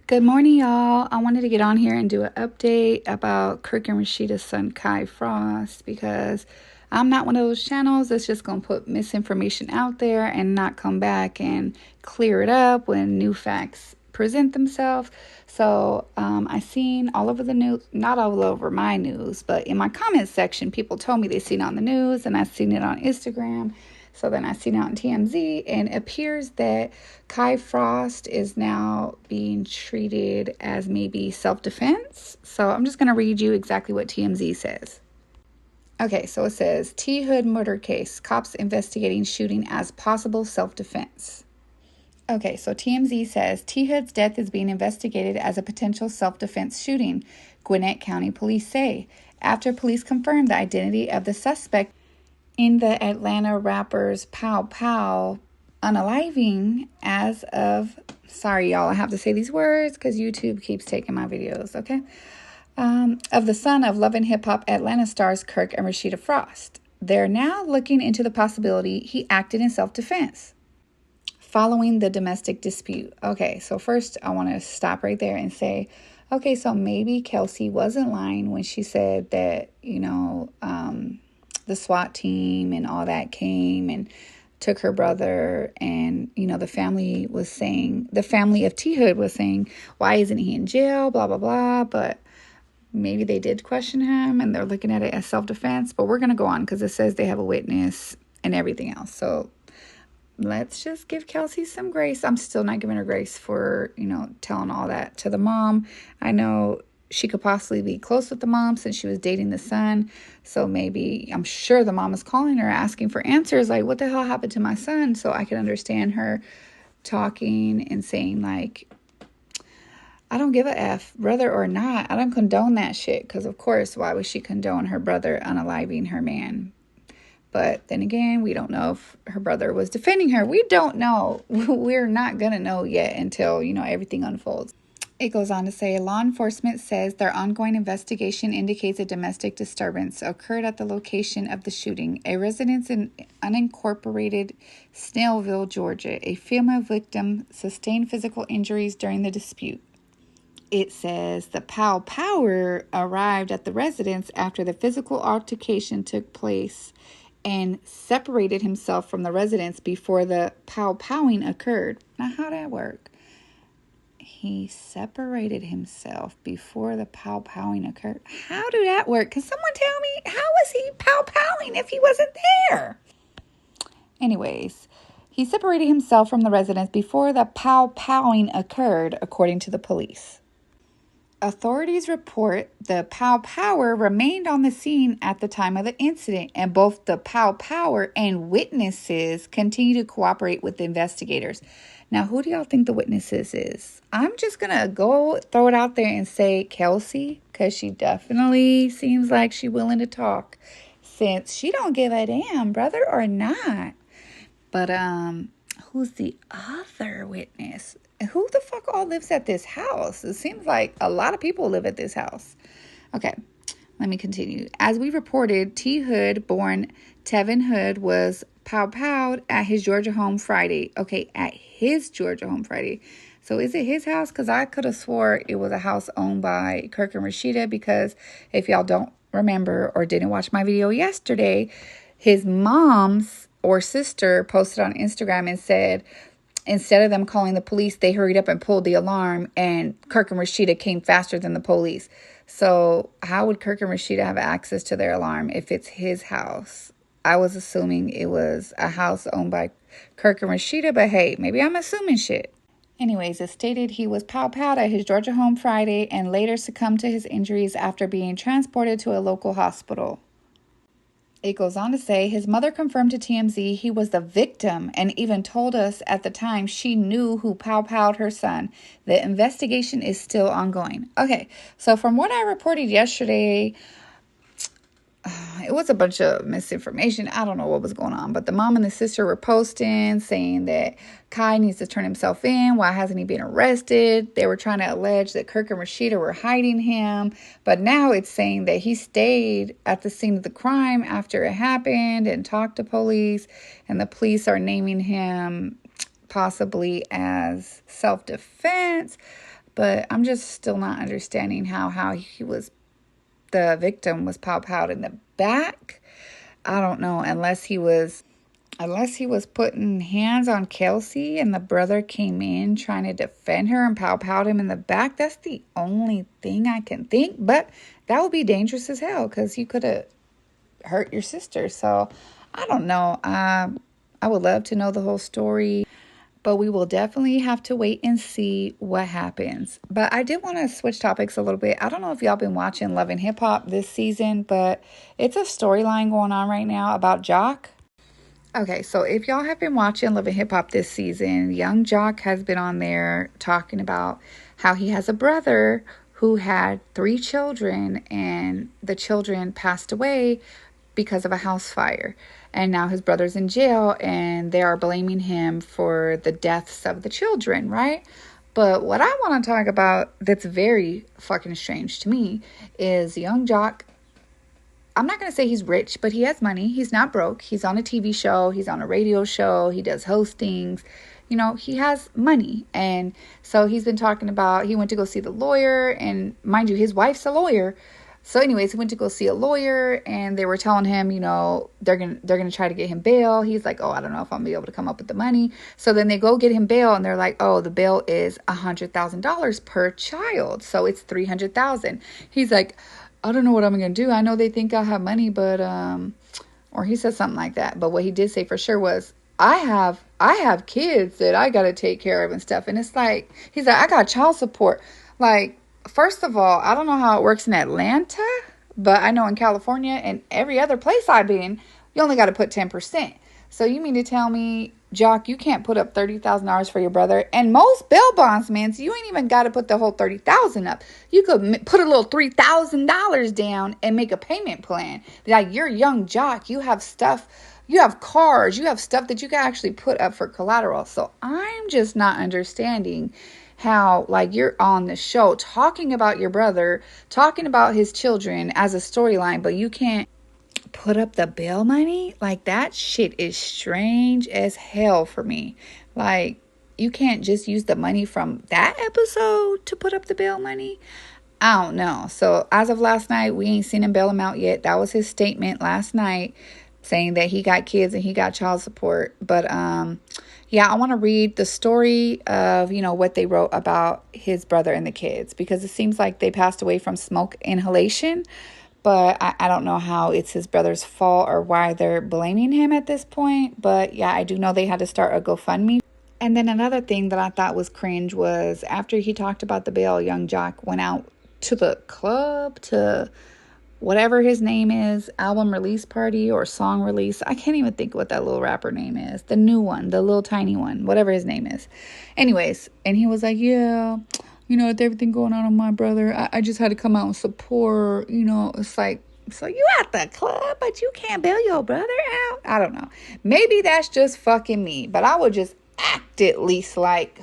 Good morning, y'all. I wanted to get on here and do an update about Kirk and Rasheeda's son, Kirk Frost, because I'm not one of those channels that's just going to put misinformation out there and not come back and clear it up when new facts present themselves. So I seen all over the news, not all over my news, but in my comment section, people told me they seen it on the news, and I seen it on Instagram. So then I seen it on TMZ, and it appears that Kirk Frost is now being treated as maybe self-defense. So I'm just going to read you exactly what TMZ says. Okay, so it says, T. Hood murder case, cops investigating shooting as possible self-defense. Okay, so TMZ says, T. Hood's death is being investigated as a potential self-defense shooting, Gwinnett County police say, after police confirmed the identity of the suspect in the Atlanta rapper's Pow Pow unaliving as of, sorry y'all, I have to say these words because YouTube keeps taking my videos, okay? Of the son of Love and Hip Hop Atlanta stars Kirk and Rasheeda Frost. They're now looking into the possibility he acted in self-defense following the domestic dispute. Okay, so first I want to stop right there and say, okay, so maybe Kelsey wasn't lying when she said that, the SWAT team and all that came and took her brother, and the family of T Hood was saying, why isn't he in jail, blah blah blah. But maybe they did question him and they're looking at it as self-defense. But we're going to go on because it says they have a witness and everything else. So let's just give Kelsey some grace. I'm still not giving her grace for telling all that to the mom. I know she could possibly be close with the mom since she was dating the son. So maybe, I'm sure the mom is calling her asking for answers like, what the hell happened to my son? So I can understand her talking and saying like, I don't give a F, brother or not. I don't condone that shit. Because of course, why would she condone her brother unaliving her man? But then again, we don't know if her brother was defending her. We don't know. We're not going to know yet until, everything unfolds. It goes on to say, law enforcement says their ongoing investigation indicates a domestic disturbance occurred at the location of the shooting, a residence in unincorporated Snellville, Georgia. A female victim sustained physical injuries during the dispute. It says the Pow Power arrived at the residence after the physical altercation took place and separated himself from the residence before the pow-powing occurred. Now, how'd that work? He separated himself before the pow-powing occurred. How did that work? Can someone tell me, how was he pow-powing if he wasn't there? Anyways, he separated himself from the residence before the pow-powing occurred, according to the police. Authorities report the Pow Power remained on the scene at the time of the incident, and both the Pow Power and witnesses continue to cooperate with the investigators. Now, who do y'all think the witnesses is? I'm just going to go throw it out there and say Kelsey, because she definitely seems like she's willing to talk, since she don't give a damn, brother or not. But who's the other witness? Who the fuck all lives at this house? It seems like a lot of people live at this house. Okay, let me continue. As we reported, T. Hood, born Tevin Hood, was pow-powed at his Georgia home Friday. Okay, at his Georgia home Friday. So is it his house? Because I could have swore it was a house owned by Kirk and Rasheeda, because if y'all don't remember or didn't watch my video yesterday, his mom's or sister posted on Instagram and said, instead of them calling the police, they hurried up and pulled the alarm, and Kirk and Rasheeda came faster than the police. So how would Kirk and Rasheeda have access to their alarm if it's his house? I was assuming it was a house owned by Kirk and Rasheeda, but hey, maybe I'm assuming shit. Anyways, it stated he was pow-powed at his Georgia home Friday and later succumbed to his injuries after being transported to a local hospital. It goes on to say his mother confirmed to TMZ he was the victim and even told us at the time she knew who pow-powed her son. The investigation is still ongoing. Okay, so from what I reported yesterday, it was a bunch of misinformation. I don't know what was going on, but the mom and the sister were posting saying that Kai needs to turn himself in. Why hasn't he been arrested? They were trying to allege that Kirk and Rasheeda were hiding him, but now it's saying that he stayed at the scene of the crime after it happened and talked to police, and the police are naming him possibly as self-defense, but I'm just still not understanding how the victim was pow-powed in the back. I don't know, unless he was putting hands on Kelsey and the brother came in trying to defend her and pow-powed him in the back. That's the only thing I can think, but that would be dangerous as hell because you could have hurt your sister. So I don't know. I would love to know the whole story, but we will definitely have to wait and see what happens. But I did want to switch topics a little bit. I don't know if y'all been watching Love and Hip Hop this season, but it's a storyline going on right now about Joc. Okay, so if y'all have been watching Love and Hip Hop this season, Young Joc has been on there talking about how he has a brother who had 3 children and the children passed away because of a house fire. And now his brother's in jail and they are blaming him for the deaths of the children, right? But what I want to talk about that's very fucking strange to me is Young Joc. I'm not going to say he's rich, but he has money. He's not broke. He's on a TV show. He's on a radio show. He does hostings. You know, he has money. And so he's been talking about, he went to go see the lawyer. And mind you, his wife's a lawyer. So anyways, he went to go see a lawyer and they were telling him, you know, they're going to try to get him bail. He's like, oh, I don't know if I'm going to be able to come up with the money. So then they go get him bail and they're like, oh, the bail is $100,000 per child. So it's $300,000. He's like, I don't know what I'm going to do. I know they think I have money, but, or he said something like that. But what he did say for sure was, I have kids that I got to take care of and stuff. And it's like, he's like, I got child support. Like, first of all, I don't know how it works in Atlanta, but I know in California and every other place I've been, you only got to put 10%. So you mean to tell me, Joc, you can't put up $30,000 for your brother? And most bail bonds, man, so you ain't even got to put the whole $30,000 up. You could put a little $3,000 down and make a payment plan. Like, you're Young Joc, you have stuff, you have cars, you have stuff that you can actually put up for collateral. So I'm just not understanding how, like, you're on the show talking about your brother, talking about his children as a storyline, but you can't put up the bail money. Like, that shit is strange as hell for me. Like, you can't just use the money from that episode to put up the bail money. I don't know. So as of last night, we ain't seen him bail him out yet. That was his statement last night, saying that he got kids and he got child support. But yeah, I want to read the story of, you know, what they wrote about his brother and the kids, because it seems like they passed away from smoke inhalation. But I don't know how it's his brother's fault or why they're blaming him at this point. But yeah, I do know they had to start a GoFundMe. And then another thing that I thought was cringe was after he talked about the bail, Young Joc went out to the club to whatever his name is, album release party or song release. I can't even think what that little rapper name is. The new one, the little tiny one, whatever his name is. Anyways, and he was like, yeah, you know, with everything going on with my brother, I just had to come out and support, you know. It's like, so you at the club, but you can't bail your brother out? I don't know. Maybe that's just fucking me, but I would just act at least like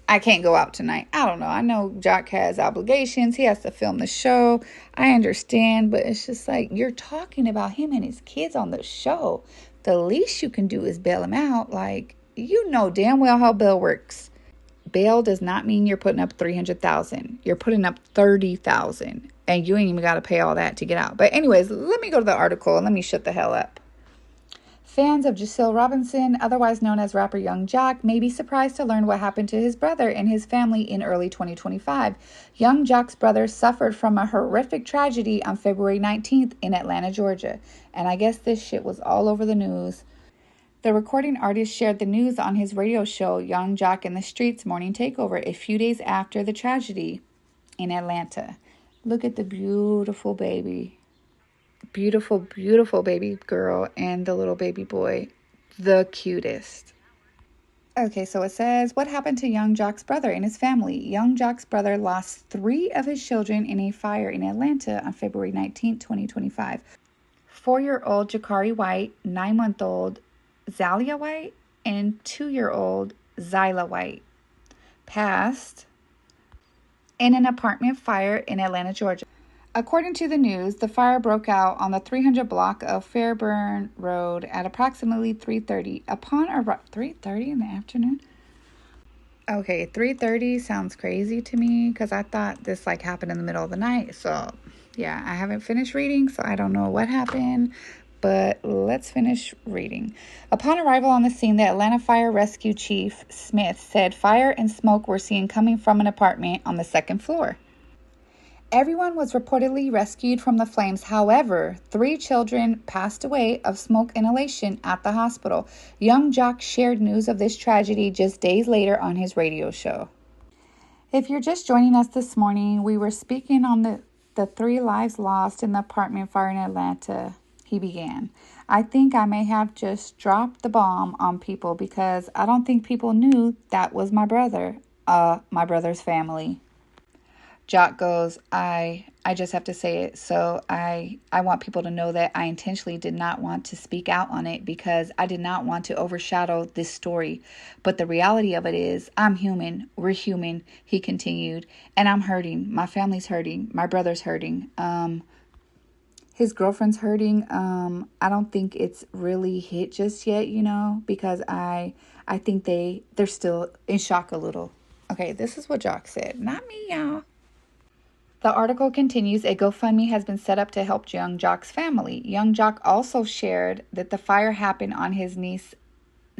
I can't go out tonight. I don't know. I know Joc has obligations. He has to film the show. I understand, but it's just like, you're talking about him and his kids on the show. The least you can do is bail him out. Like, you know damn well how bail works. Bail does not mean you're putting up $300,000. You're putting up $30,000, and you ain't even got to pay all that to get out. But anyways, let me go to the article and let me shut the hell up. Fans of Giselle Robinson, otherwise known as rapper Young Joc, may be surprised to learn what happened to his brother and his family in early 2025. Young Joc's brother suffered from a horrific tragedy on February 19th in Atlanta, Georgia. And I guess this shit was all over the news. The recording artist shared the news on his radio show, Young Joc in the Streets Morning Takeover, a few days after the tragedy in Atlanta. Look at the beautiful baby. Beautiful, beautiful baby girl and the little baby boy. The cutest. Okay, so it says, what happened to Young Joc's brother and his family? Young Joc's brother lost 3 of his children in a fire in Atlanta on February 19, 2025. 4-year-old Jakari White, 9-month-old Zalia White, and 2-year-old Zyla White passed in an apartment fire in Atlanta, Georgia. According to the news, the fire broke out on the 300 block of Fairburn Road at approximately 3:30. 3:30 in the afternoon? Okay, 3:30 sounds crazy to me because I thought this like happened in the middle of the night. So, yeah, I haven't finished reading, so I don't know what happened, but let's finish reading. Upon arrival on the scene, the Atlanta Fire Rescue Chief Smith said fire and smoke were seen coming from an apartment on the second floor. Everyone was reportedly rescued from the flames. However, 3 children passed away of smoke inhalation at the hospital. Young Joc shared news of this tragedy just days later on his radio show. If you're just joining us this morning, we were speaking on the 3 lives lost in the apartment fire in Atlanta. He began. I think I may have just dropped the bomb on people because I don't think people knew that was my brother, my brother's family. Joc goes, I just have to say it. So I want people to know that I intentionally did not want to speak out on it because I did not want to overshadow this story. But the reality of it is I'm human. We're human, he continued. And I'm hurting. My family's hurting. My brother's hurting. His girlfriend's hurting. I don't think it's really hit just yet, because I think they're still in shock a little. Okay, this is what Joc said. Not me, y'all. The article continues, a GoFundMe has been set up to help Young Joc's family. Young Joc also shared that the fire happened on his niece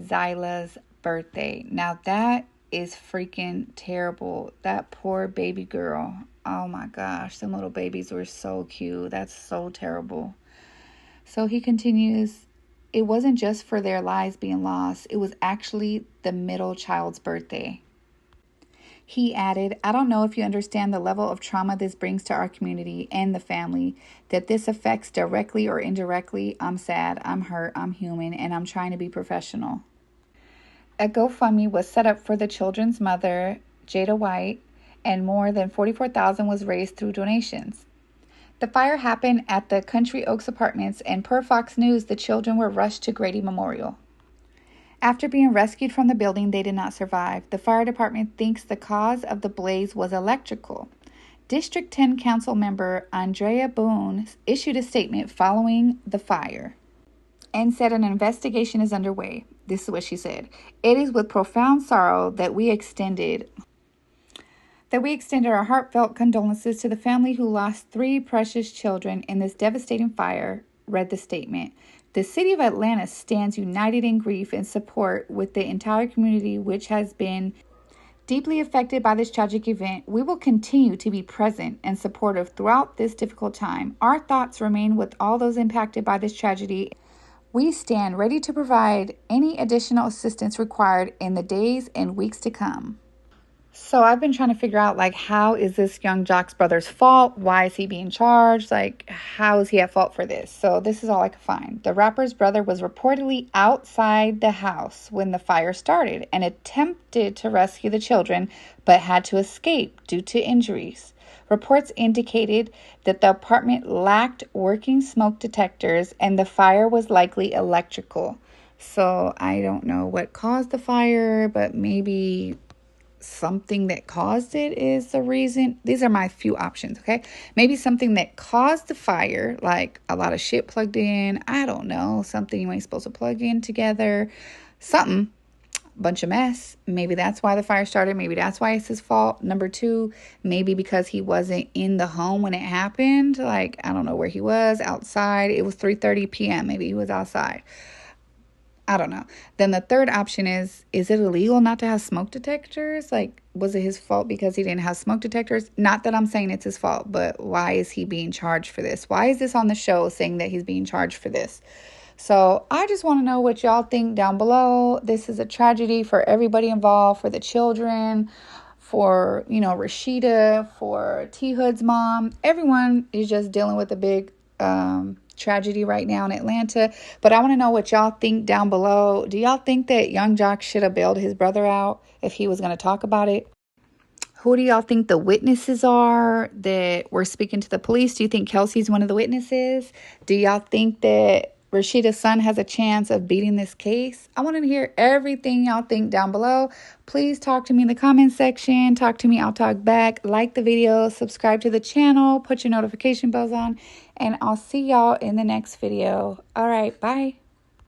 Zyla's birthday. Now that is freaking terrible. That poor baby girl. Oh my gosh, them little babies were so cute. That's so terrible. So he continues, it wasn't just for their lives being lost. It was actually the middle child's birthday. He added, I don't know if you understand the level of trauma this brings to our community and the family, that this affects directly or indirectly. I'm sad, I'm hurt, I'm human, and I'm trying to be professional. A GoFundMe was set up for the children's mother, Jada White, and more than $44,000 was raised through donations. The fire happened at the Country Oaks Apartments, and per Fox News, the children were rushed to Grady Memorial. After being rescued from the building, they did not survive. The fire department thinks the cause of the blaze was electrical. District 10 Council member Andrea Boone issued a statement following the fire and said an investigation is underway. This is what she said. It is with profound sorrow that we extended our heartfelt condolences to the family who lost 3 precious children in this devastating fire, read the statement. The city of Atlanta stands united in grief and support with the entire community which has been deeply affected by this tragic event. We will continue to be present and supportive throughout this difficult time. Our thoughts remain with all those impacted by this tragedy. We stand ready to provide any additional assistance required in the days and weeks to come. So I've been trying to figure out, how is this Young Joc's brother's fault? Why is he being charged? How is he at fault for this? So this is all I could find. The rapper's brother was reportedly outside the house when the fire started and attempted to rescue the children, but had to escape due to injuries. Reports indicated that the apartment lacked working smoke detectors and the fire was likely electrical. So I don't know what caused the fire, but maybe something that caused it is the reason. These are my few options, okay? Maybe something that caused the fire, like a lot of shit plugged in. I don't know. Something you ain't supposed to plug in together. Something. Bunch of mess. Maybe that's why the fire started. Maybe that's why it's his fault. Number 2, maybe because he wasn't in the home when it happened. I don't know where he was. Outside. It was 3:30 p.m. Maybe he was outside. I don't know. Then the third option is it illegal not to have smoke detectors? Was it his fault because he didn't have smoke detectors? Not that I'm saying it's his fault, but why is he being charged for this? Why is this on the show saying that he's being charged for this? So I just want to know what y'all think down below. This is a tragedy for everybody involved, for the children, for, Rasheeda, for T Hood's mom. Everyone is just dealing with a big tragedy right now in Atlanta. But I want to know what y'all think down below. Do y'all think that Young Joc should have bailed his brother out if he was going to talk about it? Who do y'all think the witnesses are that were speaking to the police? Do you think Kelsey's one of the witnesses? Do y'all think that Rasheeda's son has a chance of beating this case? I want to hear everything y'all think down below. Please talk to me in the comment section. Talk to me, I'll talk back. Like the video, subscribe to the channel, put your notification bells on, and I'll see y'all in the next video. All right, bye.